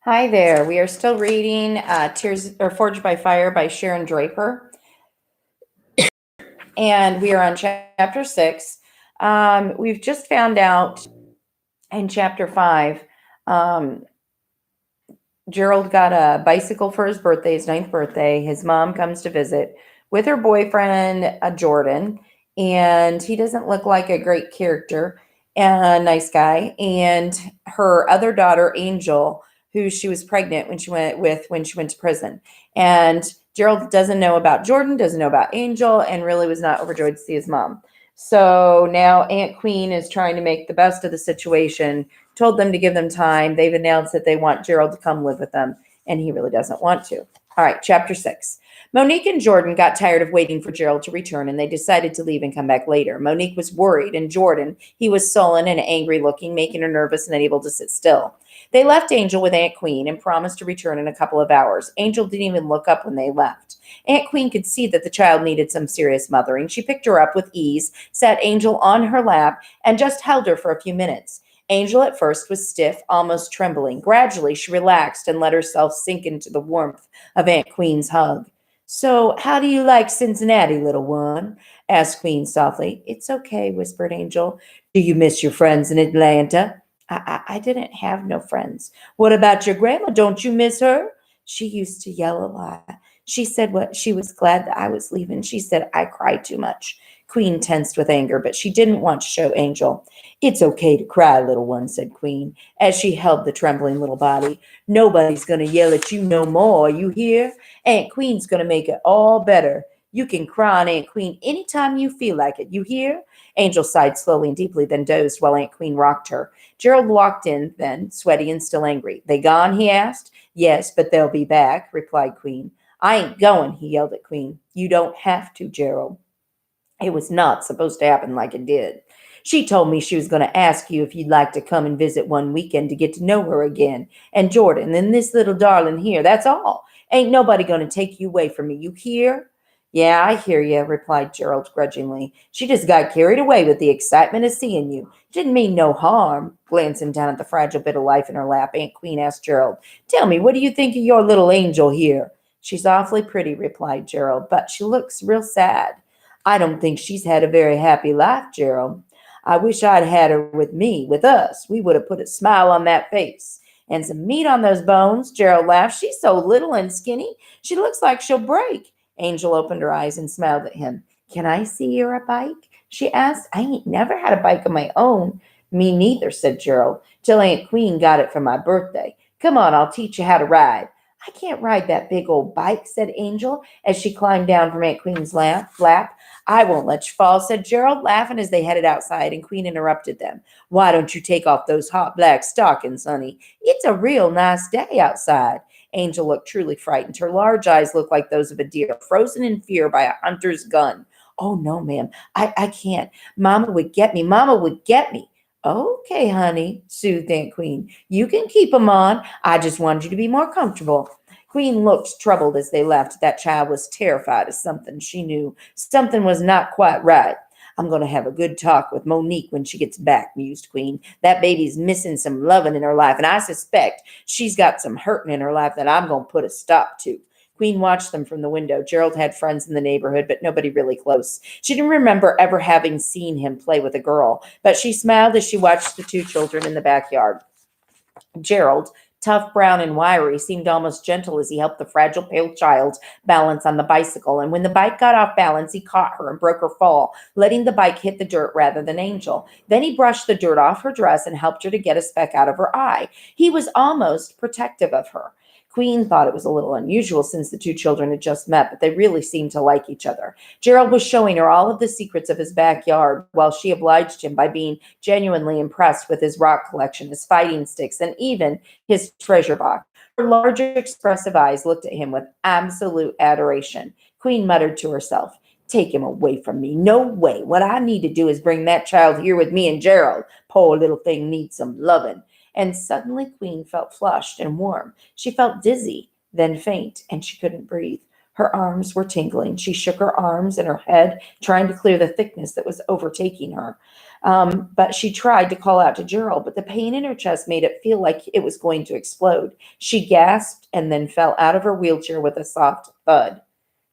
Hi there. We are still reading Tears or Forged by Fire by Sharon Draper, and we are on chapter 6. We've just found out in chapter 5, um, Gerald got a bicycle for his birthday, his ninth birthday. His mom comes to visit with her boyfriend, Jordan, and he doesn't look like a great character, a nice guy. And her other daughter, Angel, who she was pregnant when she went to prison. And Gerald doesn't know about Jordan, doesn't know about Angel, and really was not overjoyed to see his mom. So now Aunt Queen is trying to make the best of the situation, told them to give them time. They've announced that they want Gerald to come live with them, and he really doesn't want to. All right, chapter 6. Monique and Jordan got tired of waiting for Gerald to return, and they decided to leave and come back later. Monique was worried, and Jordan, he was sullen and angry looking, making her nervous and unable to sit still. They left Angel with Aunt Queen and promised to return in a couple of hours. Angel didn't even look up when they left. Aunt Queen could see that the child needed some serious mothering. She picked her up with ease, sat Angel on her lap, and just held her for a few minutes. Angel at first was stiff, almost trembling. Gradually, she relaxed and let herself sink into the warmth of Aunt Queen's hug. "So, how do you like Cincinnati, little one?" asked Queen softly. "It's okay," whispered Angel. "Do you miss your friends in Atlanta?" I didn't have no friends." "What about your grandma? Don't you miss her?" "She used to yell a lot. She said what she was glad that I was leaving. She said I cried too much." Queen tensed with anger, but she didn't want to show Angel. "It's okay to cry, little one," said Queen, as she held the trembling little body. "Nobody's going to yell at you no more, you hear? Aunt Queen's going to make it all better. You can cry on Aunt Queen anytime you feel like it, you hear?" Angel sighed slowly and deeply, then dozed while Aunt Queen rocked her. Gerald walked in then, sweaty and still angry. "They gone?" he asked. "Yes, but they'll be back," replied Queen. "I ain't going," he yelled at Queen. "You don't have to, Gerald. It was not supposed to happen like it did. She told me she was going to ask you if you'd like to come and visit one weekend to get to know her again. And Jordan, and this little darling here, that's all. Ain't nobody going to take you away from me, you hear?" "Yeah, I hear you," replied Gerald grudgingly. "She just got carried away with the excitement of seeing you. Didn't mean no harm." Glancing down at the fragile bit of life in her lap, Aunt Queen asked Gerald, "Tell me, what do you think of your little angel here?" "She's awfully pretty," replied Gerald, "but she looks real sad." "I don't think she's had a very happy life, Gerald. I wish I'd had her with me, with us. We would have put a smile on that face and some meat on those bones." Gerald laughed. "She's so little and skinny, she looks like she'll break." Angel opened her eyes and smiled at him. "Can I see your bike?" she asked. "I ain't never had a bike of my own." "Me neither," said Gerald, "till Aunt Queen got it for my birthday. Come on, I'll teach you how to ride." "I can't ride that big old bike," said Angel as she climbed down from Aunt Queen's lap. "I won't let you fall," said Gerald, laughing as they headed outside, and Queen interrupted them. "Why don't you take off those hot black stockings, honey? It's a real nice day outside." Angel looked truly frightened. Her large eyes looked like those of a deer frozen in fear by a hunter's gun. "Oh, no, ma'am. I can't. Mama would get me. Mama would get me." "Okay, honey," soothed Aunt Queen. "You can keep 'em on. I just wanted you to be more comfortable." Queen looked troubled as they left. That child was terrified of something. She knew something was not quite right. "I'm going to have a good talk with Monique when she gets back," mused Queen. "That baby's missing some loving in her life, and I suspect she's got some hurting in her life that I'm going to put a stop to." Queen watched them from the window. Gerald had friends in the neighborhood, but nobody really close. She didn't remember ever having seen him play with a girl, but she smiled as she watched the two children in the backyard. Gerald, tough, brown, and wiry, seemed almost gentle as he helped the fragile, pale child balance on the bicycle. And when the bike got off balance, he caught her and broke her fall, letting the bike hit the dirt rather than Angel. Then he brushed the dirt off her dress and helped her to get a speck out of her eye. He was almost protective of her. Queen thought it was a little unusual since the two children had just met, but they really seemed to like each other. Gerald was showing her all of the secrets of his backyard while she obliged him by being genuinely impressed with his rock collection, his fighting sticks, and even his treasure box. Her large, expressive eyes looked at him with absolute adoration. Queen muttered to herself, "Take him away from me. No way. What I need to do is bring that child here with me and Gerald. Poor little thing needs some loving." And suddenly Queen felt flushed and warm. She felt dizzy, then faint, and she couldn't breathe. Her arms were tingling. She shook her arms and her head, trying to clear the thickness that was overtaking her. But she tried to call out to Gerald, but the pain in her chest made it feel like it was going to explode. She gasped and then fell out of her wheelchair with a soft thud.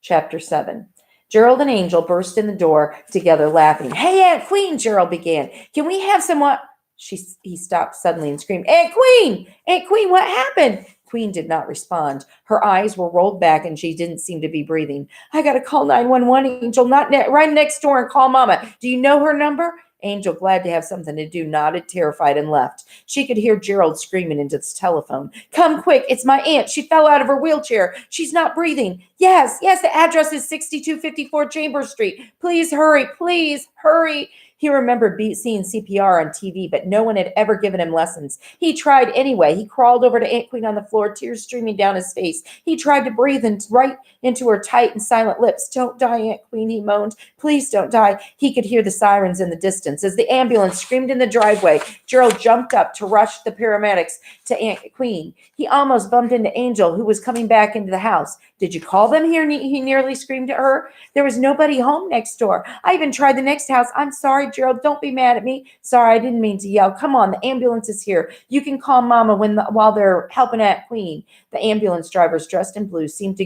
Chapter 7. Gerald and Angel burst in the door together, laughing. "Hey, Aunt Queen," Gerald began. "Can we have some what?" He stopped suddenly and screamed, "Aunt Queen! Aunt Queen, what happened?" Queen did not respond. Her eyes were rolled back and she didn't seem to be breathing. "I got to call 911, Angel, right next door, and call Mama. Do you know her number?" Angel, glad to have something to do, nodded, terrified, and left. She could hear Gerald screaming into the telephone. "Come quick, it's my aunt. She fell out of her wheelchair. She's not breathing." Yes, the address is 6254 Chambers Street. Please hurry. He remembered seeing CPR on TV, but no one had ever given him lessons. He tried anyway. He crawled over to Aunt Queen on the floor, tears streaming down his face. He tried to breathe right into her tight and silent lips. "Don't die, Aunt Queen," he moaned. "Please don't die." He could hear the sirens in the distance. As the ambulance screamed in the driveway, Gerald jumped up to rush the paramedics to Aunt Queen. He almost bumped into Angel, who was coming back into the house. "Did you call them here?" he nearly screamed at her. "There was nobody home next door. I even tried the next house. I'm sorry, Gerald. Don't be mad at me." "Sorry, I didn't mean to yell. Come on, the ambulance is here. You can call Mama while they're helping Aunt Queen." The ambulance drivers, dressed in blue, seemed to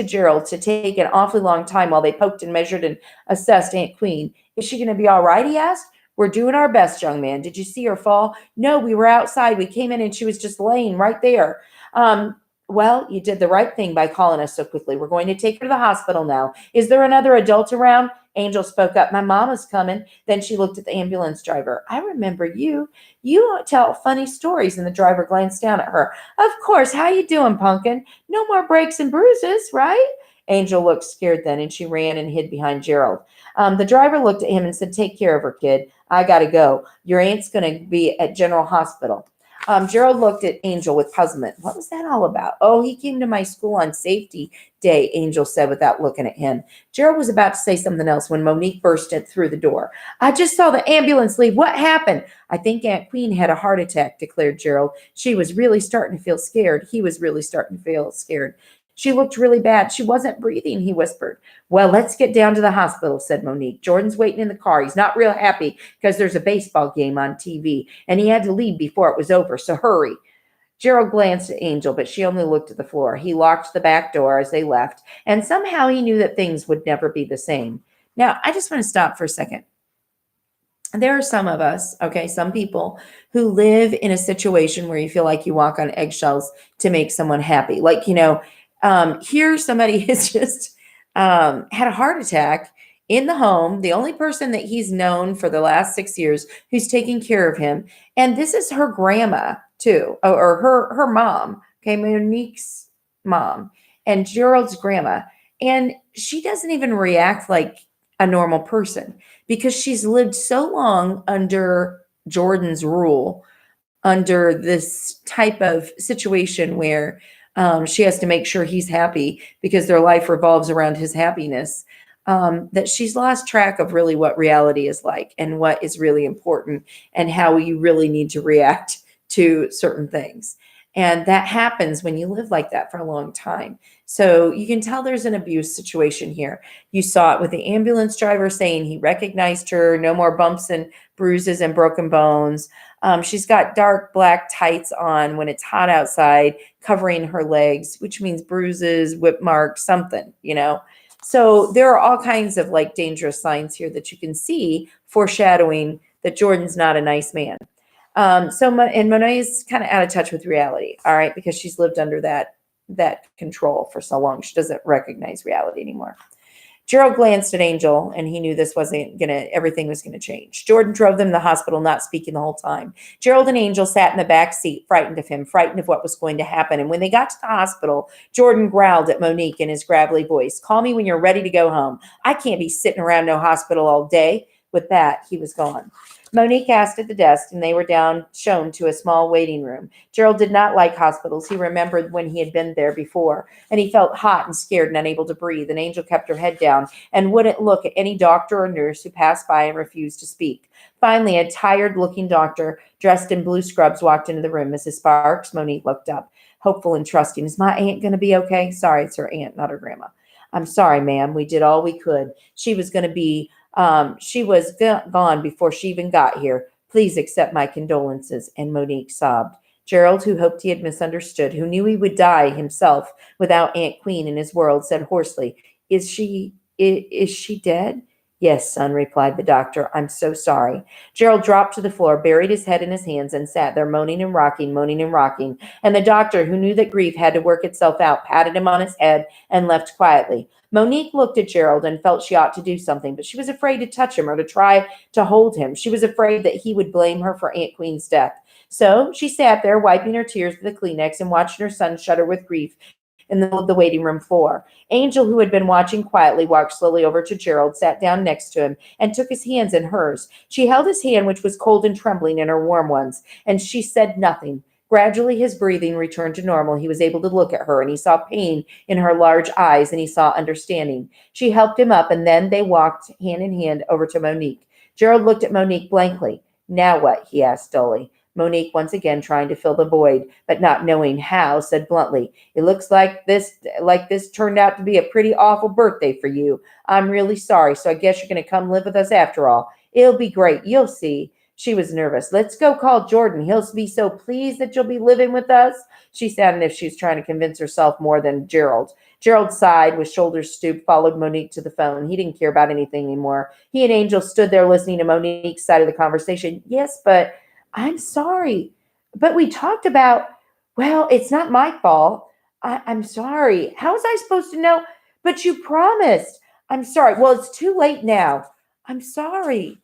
Gerald to take an awfully long time while they poked and measured and assessed Aunt Queen. "Is she going to be all right?" he asked. "We're doing our best, young man. Did you see her fall?" "No, we were outside. We came in and she was just laying right there." Well, you did the right thing by calling us so quickly. We're going to take her to the hospital now. Is there another adult around?" Angel spoke up. "My mama's coming." Then she looked at the ambulance driver. "I remember you. You tell funny stories." And the driver glanced down at her. "Of course. How you doing, Pumpkin? No more breaks and bruises, right?" Angel looked scared then, and she ran and hid behind Gerald. The driver looked at him and said, "Take care of her, kid. I got to go. Your aunt's going to be at General Hospital." Gerald looked at Angel with puzzlement. "What was that all about?" "Oh, he came to my school on safety day," Angel said without looking at him. Gerald was about to say something else when Monique burst in through the door. "I just saw the ambulance leave. What happened?" "I think Aunt Queen had a heart attack," declared Gerald. She was really starting to feel scared. He was really starting to feel scared. "She looked really bad. She wasn't breathing," he whispered. "Well, let's get down to the hospital," said Monique. "Jordan's waiting in the car. He's not real happy because there's a baseball game on TV, and he had to leave before it was over, so hurry." Gerald glanced at Angel, but she only looked at the floor. He locked the back door as they left, and somehow he knew that things would never be the same. Now, I just want to stop for a second. There are some of us, okay, some people who live in a situation where you feel like you walk on eggshells to make someone happy. Like, here somebody has just had a heart attack in the home, the only person that he's known for the last 6 years who's taking care of him. And this is her grandma, too, or her mom, okay, Monique's mom, and Gerald's grandma. And she doesn't even react like a normal person because she's lived so long under Jordan's rule, under this type of situation where she has to make sure he's happy because their life revolves around his happiness, that she's lost track of really what reality is like and what is really important and how you really need to react to certain things. And that happens when you live like that for a long time. So you can tell there's an abuse situation here. You saw it with the ambulance driver saying he recognized her, no more bumps and bruises and broken bones. She's got dark black tights on when it's hot outside, covering her legs, which means bruises, whip marks, something. So there are all kinds of like dangerous signs here that you can see foreshadowing that Jordan's not a nice man. And Monet's kind of out of touch with reality, all right, because she's lived under that control for so long. She doesn't recognize reality anymore. Gerald glanced at Angel, and he knew everything was gonna change. Jordan drove them to the hospital, not speaking the whole time. Gerald and Angel sat in the back seat, frightened of him, frightened of what was going to happen. And when they got to the hospital, Jordan growled at Monique in his gravelly voice, "Call me when you're ready to go home. I can't be sitting around no hospital all day." With that, he was gone. Monique asked at the desk, and they were shown to a small waiting room. Gerald did not like hospitals. He remembered when he had been there before, and he felt hot and scared and unable to breathe. And Angel kept her head down and wouldn't look at any doctor or nurse who passed by and refused to speak. Finally, a tired-looking doctor dressed in blue scrubs walked into the room. "Mrs. Sparks," Monique looked up. hopeful and trusting. Is my aunt going to be okay? Sorry, it's her aunt, not her grandma. I'm sorry, ma'am. We did all we could. She was going to be, she was gone before she even got here. Please accept my condolences. And Monique sobbed. Gerald, who hoped he had misunderstood, who knew he would die himself without Aunt Queen in his world, said hoarsely, is she dead? Yes, son, replied the doctor. I'm so sorry. Gerald dropped to the floor, buried his head in his hands, and sat there moaning and rocking, moaning and rocking. And the doctor, who knew that grief had to work itself out, patted him on his head and left quietly. Monique looked at Gerald and felt she ought to do something, but she was afraid to touch him or to try to hold him. She was afraid that he would blame her for Aunt Queen's death. So she sat there, wiping her tears with a Kleenex and watching her son shudder with grief in the middle of the waiting room floor. Angel, who had been watching quietly, walked slowly over to Gerald, sat down next to him, and took his hands in hers. She held his hand, which was cold and trembling, in her warm ones, and she said nothing. Gradually, his breathing returned to normal. He was able to look at her, and he saw pain in her large eyes, and he saw understanding. She helped him up, and then they walked hand in hand over to Monique. Gerald looked at Monique blankly. Now what? He asked dully. Monique, once again trying to fill the void, but not knowing how, said bluntly, it looks like this turned out to be a pretty awful birthday for you. I'm really sorry, so I guess you're going to come live with us after all. It'll be great. You'll see. She was nervous. Let's go call Jordan. He'll be so pleased that you'll be living with us. She sounded as if she was trying to convince herself more than Gerald. Gerald sighed, with shoulders stooped, followed Monique to the phone. He didn't care about anything anymore. He and Angel stood there listening to Monique's side of the conversation. Yes, but I'm sorry, but we talked about, well, it's not my fault. I'm sorry. How was I supposed to know? But you promised. I'm sorry. Well, it's too late now. I'm sorry.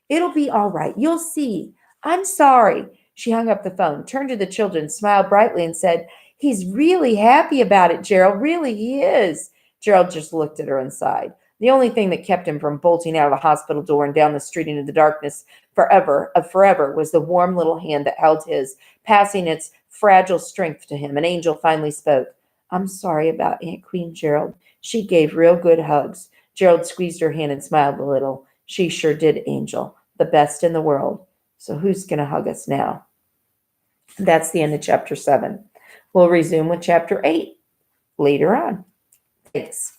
It'll be all right. You'll see. I'm sorry. She hung up the phone, turned to the children, smiled brightly, and said, he's really happy about it, Gerald. Really, he is. Gerald just looked at her and sighed. The only thing that kept him from bolting out of the hospital door and down the street into the darkness forever was the warm little hand that held his, passing its fragile strength to him. An angel finally spoke. I'm sorry about Aunt Queen, Gerald. She gave real good hugs. Gerald squeezed her hand and smiled a little. She sure did, Angel. The best in the world. So who's going to hug us now? That's the end of chapter 7. We'll resume with chapter 8 later on. Thanks.